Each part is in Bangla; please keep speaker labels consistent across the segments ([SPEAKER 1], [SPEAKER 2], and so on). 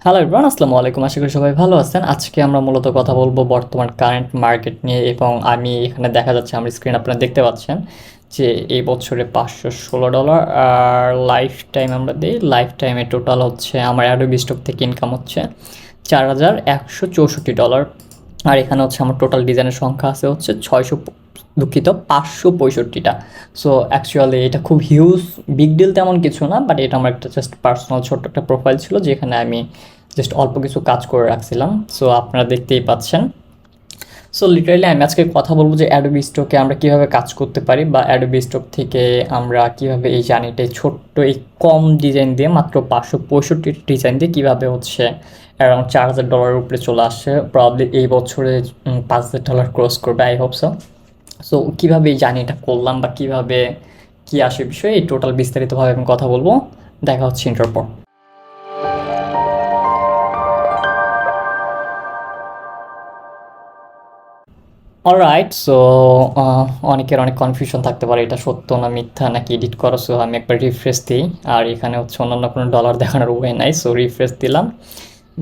[SPEAKER 1] হ্যালো এভরিওয়ান, আসসালামু আলাইকুম। আশা করি সবাই ভালো আছেন। আজকে আমরা মূলত কথা বলবো বর্তমান কারেন্ট মার্কেট নিয়ে, এবং আমি এখানে দেখা যাচ্ছে আমার স্ক্রিন আপনারা দেখতে পাচ্ছেন যে এই বছরে $516 আর লাইফ টাইম আমরা দিই। লাইফ টাইমে টোটাল হচ্ছে আমার অ্যাডোবি স্টক থেকে ইনকাম হচ্ছে $4164। আর এখানে হচ্ছে আমার টোটাল ডিজাইনের সংখ্যা আছে হচ্ছে 565টা। সো অ্যাকচুয়ালি এটা খুব হিউজ বিগ ডিল তেমন কিছু না, বাট এটা আমার একটা জাস্ট পার্সোনাল ছোট্ট একটা প্রোফাইল ছিল যেখানে আমি জাস্ট অল্প কিছু কাজ করে রাখছিলাম। সো আপনারা দেখতেই পাচ্ছেন। সো লিটারালি আমি আজকে কথা বলবো যে অ্যাডোবি স্টকে আমরা কীভাবে কাজ করতে পারি, বা অ্যাডোবি স্টক থেকে আমরা কীভাবে এই জার্নিটাই ছোট্ট এই কম ডিজাইন দিয়ে, মাত্র 565 ডিজাইন দিয়ে কীভাবে হচ্ছে অ্যারাউন্ড $4000 উপরে চলে আসছে। প্রবাবলি এই বছরে $5000 ক্রস করবে, আই হোপ সো। সো কীভাবে এই জার্নিটা করলাম বা কীভাবে কী আসে বিষয়ে এই টোটাল বিস্তারিতভাবে আমি কথা বলবো। দেখা হচ্ছে ইন্টার পর। অলরাইট, সো অনেকের অনেক কনফিউশন থাকতে পারে এটা সত্য না মিথ্যা নাকি এডিট করা। সো আমি একবার রিফ্রেশ দিই, আর এখানে হচ্ছে অন্যান্য কোনো ডলার দেখানোর ওয়ে নাই। সো রিফ্রেশ দিলাম,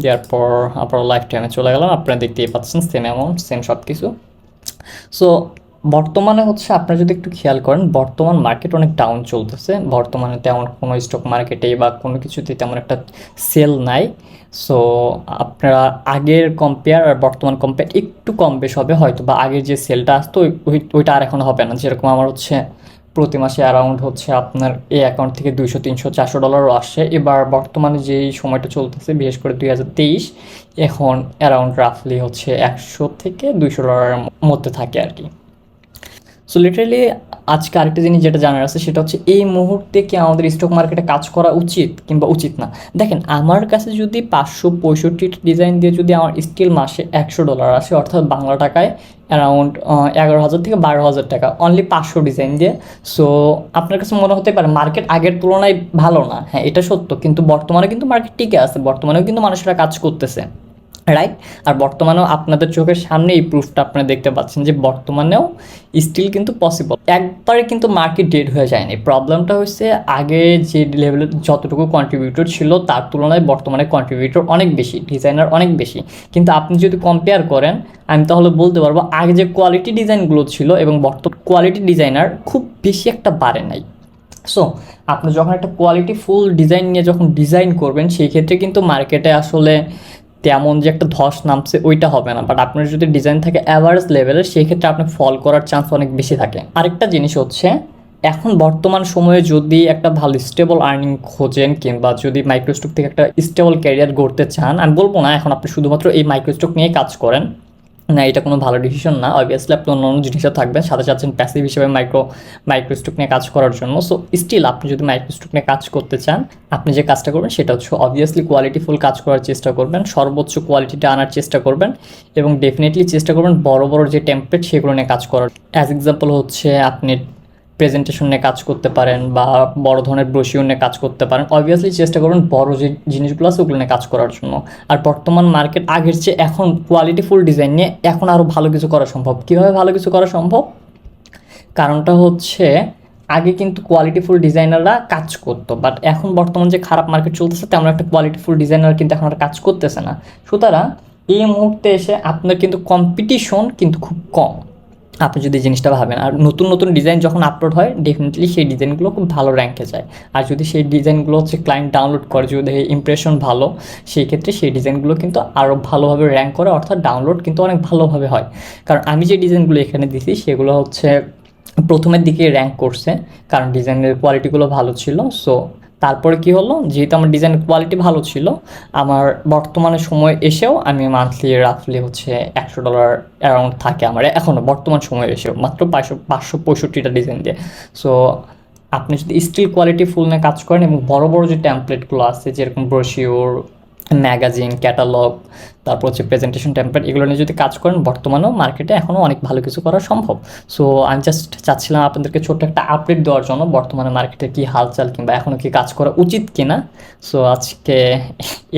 [SPEAKER 1] দেওয়ার পর আবার লাইফ টাইমে চলে গেলাম। আপনারা দেখতেই পাচ্ছেন সেম অ্যামাউন্ট, সেম সব কিছু। সো বর্তমানে হচ্ছে আপনারা যদি একটু খেয়াল করেন, বর্তমান মার্কেট অনেক ডাউন চলতেছে। বর্তমানে তেমন কোনো স্টক মার্কেটে বা কোনো কিছুতে তেমন একটা সেল নাই। সো আপনারা আগের কম্পেয়ার আর বর্তমান কম্পেয়ার একটু কম বেশ হবে হয়তো, বা আগের যে সেলটা আসতো ওইটা আর এখন হবে না। যেরকম আমার হচ্ছে প্রতি মাসে অ্যারাউন্ড হচ্ছে আপনার এই অ্যাকাউন্ট থেকে $200, $300, $400 আসে। এবার বর্তমানে যেই সময়টা চলতেছে, বিশেষ করে 2023, এখন অ্যারাউন্ড রাফলি হচ্ছে $100 থেকে $200 মধ্যে থাকে আর কি। সো লিটারালি আজকে আরেকটা জিনিস যেটা জানার আছে সেটা হচ্ছে এই মুহূর্তে কি আমাদের স্টক মার্কেটে কাজ করা উচিত কিংবা উচিত না। দেখেন, আমার কাছে যদি 565 ডিজাইন দিয়ে যদি আমার স্টিল মাসে $100 আসে, অর্থাৎ বাংলা টাকায় অ্যারাউন্ড 11,000 থেকে 12,000 টাকা অনলি 500 ডিজাইন দিয়ে। সো আপনার কাছে মনে হতে পারে মার্কেট আগের তুলনায় ভালো না, হ্যাঁ এটা সত্য, কিন্তু বর্তমানে কিন্তু মার্কেট টিকে আছে, বর্তমানেও কিন্তু মানুষেরা কাজ করতেছে, রাইট? আর বর্তমানেও আপনাদের চোখের সামনে এই প্রুফটা আপনারা দেখতে পাচ্ছেন যে বর্তমানেও স্টিল কিন্তু পসিবল, একবারে কিন্তু মার্কেট ডেড হয়ে যায়নি। প্রবলেমটা হচ্ছে আগে যে লেভেলের যতটুকু কন্ট্রিবিউটর ছিল তার তুলনায় বর্তমানে কন্ট্রিবিউটর অনেক বেশি, ডিজাইনার অনেক বেশি। কিন্তু আপনি যদি কম্পেয়ার করেন, আমি তাহলে বলতে পারবো আগে যে কোয়ালিটি ডিজাইনগুলো ছিল এবং বর্তমান কোয়ালিটি ডিজাইনার খুব বেশি একটা বাড়ে নাই। সো আপনি যখন একটা কোয়ালিটি ফুল ডিজাইন নিয়ে যখন ডিজাইন করবেন, সেই ক্ষেত্রে কিন্তু মার্কেটে আসলে তেমন যে একটা ধস নামছে ওইটা হবে না। বাট আপনার যদি ডিজাইন থাকে অ্যাভারেজ লেভেলের, সেই ক্ষেত্রে আপনি ফল করার চান্স অনেক বেশি থাকে। আরেকটা জিনিস হচ্ছে, এখন বর্তমান সময়ে যদি একটা ভালো স্টেবল আর্নিং খোঁজেন, কিংবা যদি মাইক্রোস্টক থেকে একটা স্টেবল ক্যারিয়ার গড়তে চান, আমি বলবো না এখন আপনি শুধুমাত্র এই মাইক্রোস্টক নিয়ে কাজ করেন, না এটা কোনো ভালো ডিসিশন না। অবভিয়াসলি আপনি অন্য অন্য জিনিসও থাকবেন, সাথে চাচ্ছেন প্যাসিভ হিসেবে মাইক্রোস্টক নিয়ে কাজ করার জন্য। সো স্টিল আপনি যদি মাইক্রোস্টক নিয়ে কাজ করতে চান, আপনি যে কাজটা করবেন সেটা হচ্ছে অবভিয়াসলি কোয়ালিটিফুল কাজ করার চেষ্টা করবেন, সর্বোচ্চ কোয়ালিটিটা আনার চেষ্টা করবেন, এবং ডেফিনেটলি চেষ্টা করবেন বড় বড় যে টেমপ্লেট সেগুলো নিয়ে কাজ করার। অ্যাজ এক্সাম্পল হচ্ছে আপনি প্রেজেন্টেশন নিয়ে কাজ করতে পারেন, বা বড় ধরনের ব্রোশিওর নিয়ে কাজ করতে পারেন। অবভিয়াসলি চেষ্টা করবেন বড় যে জিনিসগুলো আছে ওগুলো নিয়ে কাজ করার জন্য। আর বর্তমান মার্কেট আগের চেয়ে এখন কোয়ালিটিফুল ডিজাইন নিয়ে এখন আরও ভালো কিছু করা সম্ভব। কীভাবে ভালো কিছু করা সম্ভব? কারণটা হচ্ছে আগে কিন্তু কোয়ালিটিফুল ডিজাইনাররা কাজ করতো, বাট এখন বর্তমান যে খারাপ মার্কেট চলতেছে তেমন একটা কোয়ালিটিফুল ডিজাইনার কিন্তু এখন আর কাজ করতেছে না। সুতরাং এই মুহূর্তে এসে আপনার কিন্তু কম্পিটিশন কিন্তু খুব কম, আপনি যদি জিনিসটা ভাবেন। আর নতুন নতুন ডিজাইন যখন আপলোড হয়, ডেফিনেটলি সেই ডিজাইনগুলো খুব ভালো র্যাঙ্কে যায়। আর যদি সেই ডিজাইনগুলো হচ্ছে ক্লায়েন্ট ডাউনলোড করে, যদি ইমপ্রেশন ভালো, সেই ক্ষেত্রে সেই ডিজাইনগুলো কিন্তু আরও ভালোভাবে র্যাঙ্ক করে, অর্থাৎ ডাউনলোড কিন্তু অনেক ভালোভাবে হয়। কারণ আমি যে ডিজাইনগুলো এখানে দিছি সেগুলো হচ্ছে প্রথমের দিকে র্যাঙ্ক করছে, কারণ ডিজাইনের কোয়ালিটিগুলো ভালো ছিল। সো তারপরে কি হলো, যেহেতু আমার ডিজাইনের কোয়ালিটি ভালো ছিল, আমার বর্তমানে সময় এসেও আমি মান্থলি রাফলি হচ্ছে $100 অ্যারাউন্ড থাকে আমার এখনও বর্তমান সময়ে এসেও, মাত্র 565টা ডিজাইন দিয়ে। সো আপনি যদি স্টিল কোয়ালিটি ফুল নিয়ে কাজ করেন এবং বড় বড় যে টেমপ্লেটগুলো আছে, যেরকম ব্রোশিওর, ম্যাগাজিন, ক্যাটালগ, তারপর হচ্ছে প্রেজেন্টেশন টেমপ্লেট, এগুলো নিয়ে যদি কাজ করেন, বর্তমানেও মার্কেটে এখনও অনেক ভালো কিছু করা সম্ভব। সো আমি জাস্ট চাচ্ছিলাম আপনাদেরকে ছোট্ট একটা আপডেট দেওয়ার জন্য, বর্তমানে মার্কেটে কী হালচাল কিংবা এখনও কি কাজ করা উচিত কিনা। সো আজকে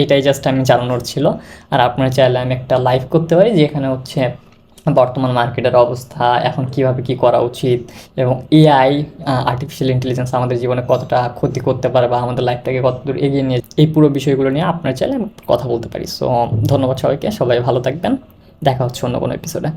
[SPEAKER 1] এটাই জাস্ট আমি জানানোর ছিল। আর আপনারা চাইলে আমি একটা লাইভ করতে পারি যেখানে হচ্ছে বর্তমান মার্কেটের অবস্থা, এখন কিভাবে কি করা উচিত, এবং এআই, আর্টিফিশিয়াল ইন্টেলিজেন্স আমাদের জীবনে কতটা ক্ষতি করতে পারে বা আমাদের লাইফটাকে কতদূর এগিয়ে নিয়ে এই পুরো বিষয়গুলো নিয়ে আপনার চাইলে আমি কথা বলতে পারি। সো ধন্যবাদ সবাইকে, সবাই ভালো থাকবেন, দেখা হচ্ছে অন্য কোনো এপিসোডে।